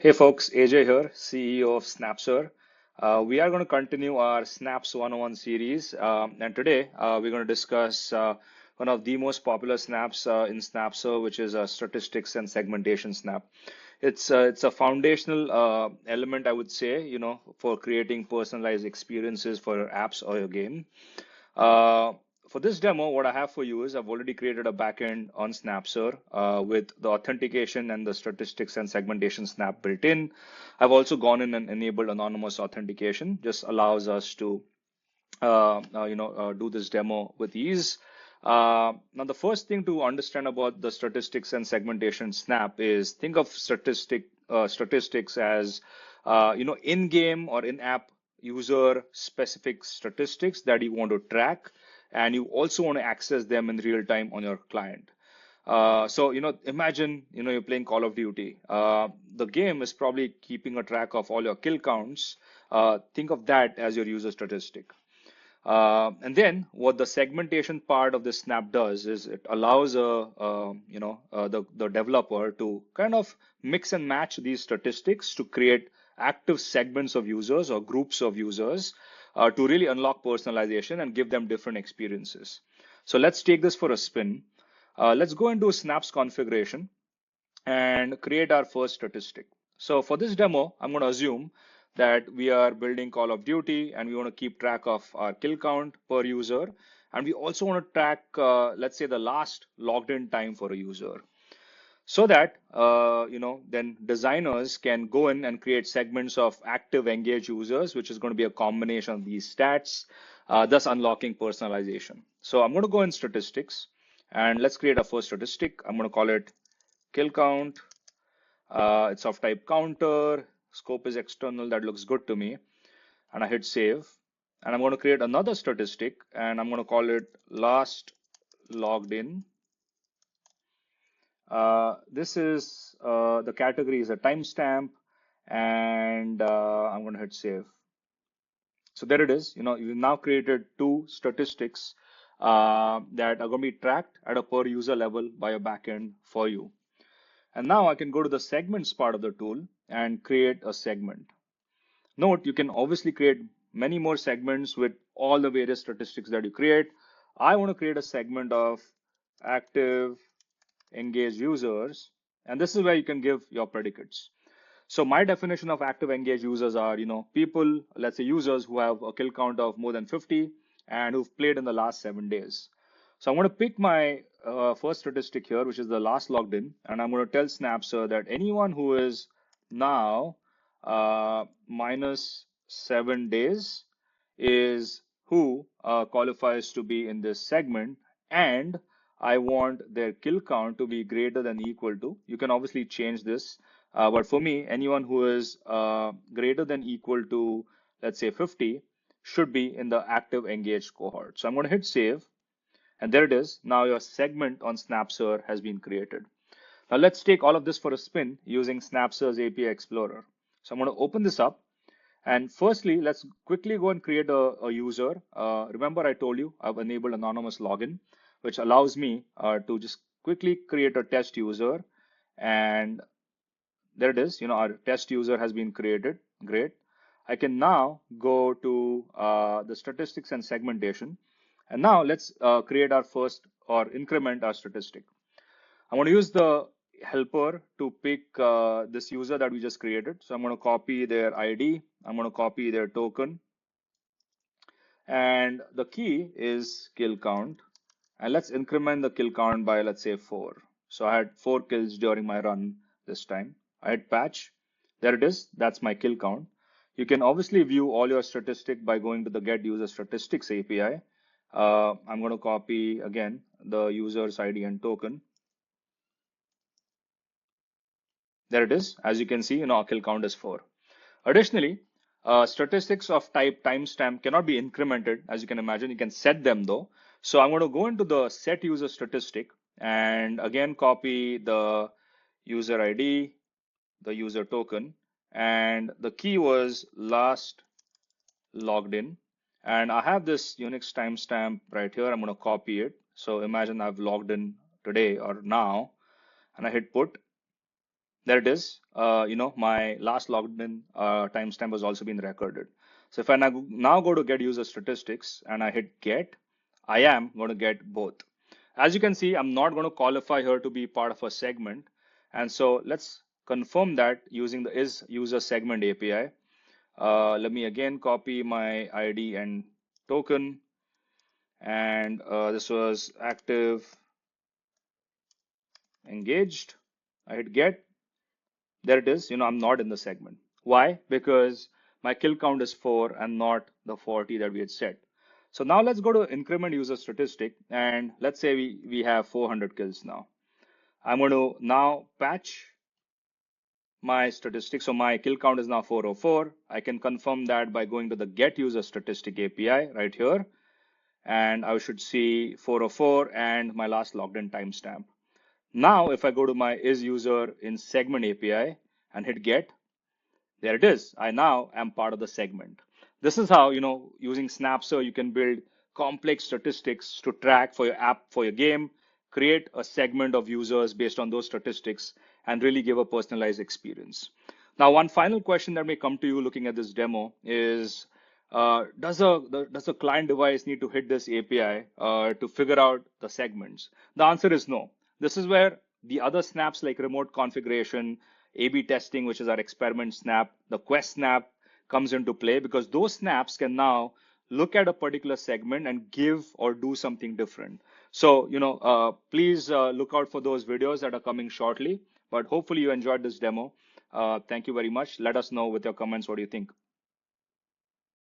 Hey folks, AJ here, CEO of Snapser. We are going to continue our Snaps 101 series, and today we're going to discuss one of the most popular snaps in Snapser, which is statistics and segmentation snap. It's a foundational element, I would say, for creating personalized experiences for your apps or your game. Uh, for this demo, what I have for you is I've already created a backend on Snapser with the authentication and the statistics and segmentation snap built in. I've also gone in and enabled anonymous authentication, just allows us to do this demo with ease. Now, the first thing to understand about the statistics and segmentation snap is think of statistics as in-game or in-app user specific statistics that you want to track, and you also want to access them in real time on your client. Imagine, you're playing Call of Duty. The game is probably keeping a track of all your kill counts. Think of that as your user statistic. And then what the segmentation part of the snap does is it allows the developer to kind of mix and match these statistics to create active segments of users or groups of users to really unlock personalization and give them different experiences. So let's take this for a spin. Let's go into Snaps configuration and create our first statistic. So for this demo, I'm going to assume that we are building Call of Duty and we want to keep track of our kill count per user. And we also want to track, let's say, the last logged in time for a user. So that, then designers can go in and create segments of active engaged users, which is going to be a combination of these stats, thus unlocking personalization. So I'm going to go in statistics and let's create a first statistic. I'm going to call it kill count. It's of type counter. Scope is external. That looks good to me. And I hit save. And I'm going to create another statistic and I'm going to call it last logged in. This is the category is a timestamp, and I'm going to hit save. So there it is. You've now created two statistics that are going to be tracked at a per user level by a backend for you. And now I can go to the segments part of the tool and create a segment. Note, you can obviously create many more segments with all the various statistics that you create. I want to create a segment of active engaged users, and this is where you can give your predicates. So my definition of active engaged users are, people, let's say users who have a kill count of more than 50 and who've played in the last 7 days. So I'm going to pick my first statistic here, which is the last logged in, and I'm going to tell Snapser that anyone who is now minus 7 days is who qualifies to be in this segment, and I want their kill count to be greater than equal to. You can obviously change this, but for me, anyone who is greater than equal to, let's say 50, should be in the active engaged cohort. So I'm going to hit save. And there it is. Now your segment on Snapser has been created. Now let's take all of this for a spin using Snapser's API Explorer. So I'm going to open this up. And firstly, let's quickly go and create a user. Remember, I told you I've enabled anonymous login, which allows me to just quickly create a test user. And there it is. Our test user has been created. Great. I can now go to the statistics and segmentation. And now let's create our first or increment our statistic. I want to use the helper to pick this user that we just created. So I'm going to copy their ID. I'm going to copy their token. And the key is kill count. And let's increment the kill count by, let's say, 4. So I had 4 kills during my run this time. I hit patch. There it is. That's my kill count. You can obviously view all your statistic by going to the get user statistics API. I'm going to copy again the user's ID and token. There it is. As you can see, our kill count is 4. Additionally, statistics of type timestamp cannot be incremented. As you can imagine, you can set them though. So I'm going to go into the set user statistic and again copy the user ID, the user token, and the key was last logged in. And I have this Unix timestamp right here. I'm going to copy it. So imagine I've logged in today or now, and I hit put. There it is. My last logged in timestamp has also been recorded. So if I now go to get user statistics and I hit get, I am going to get both. As you can see, I'm not going to qualify here to be part of a segment. And so let's confirm that using the is user segment API. Let me again copy my ID and token. And this was active engaged. I hit get. There it is. I'm not in the segment. Why? Because my kill count is 4 and not the 40 that we had set. So now let's go to increment user statistic, and let's say we have 400 kills now. I'm going to now patch my statistics. So my kill count is now 404. I can confirm that by going to the get user statistic API right here, and I should see 404 and my last logged in timestamp. Now, if I go to my is user in segment API and hit get, there it is. I now am part of the segment. This is how, using Snapser, you can build complex statistics to track for your app, for your game, create a segment of users based on those statistics, and really give a personalized experience. Now, one final question that may come to you looking at this demo is, does a client device need to hit this API to figure out the segments? The answer is no. This is where the other snaps like remote configuration, A/B testing, which is our experiment snap, the quest snap comes into play, because those snaps can now look at a particular segment and give or do something different. So, please look out for those videos that are coming shortly. But hopefully you enjoyed this demo. Thank you very much. Let us know with your comments what do you think.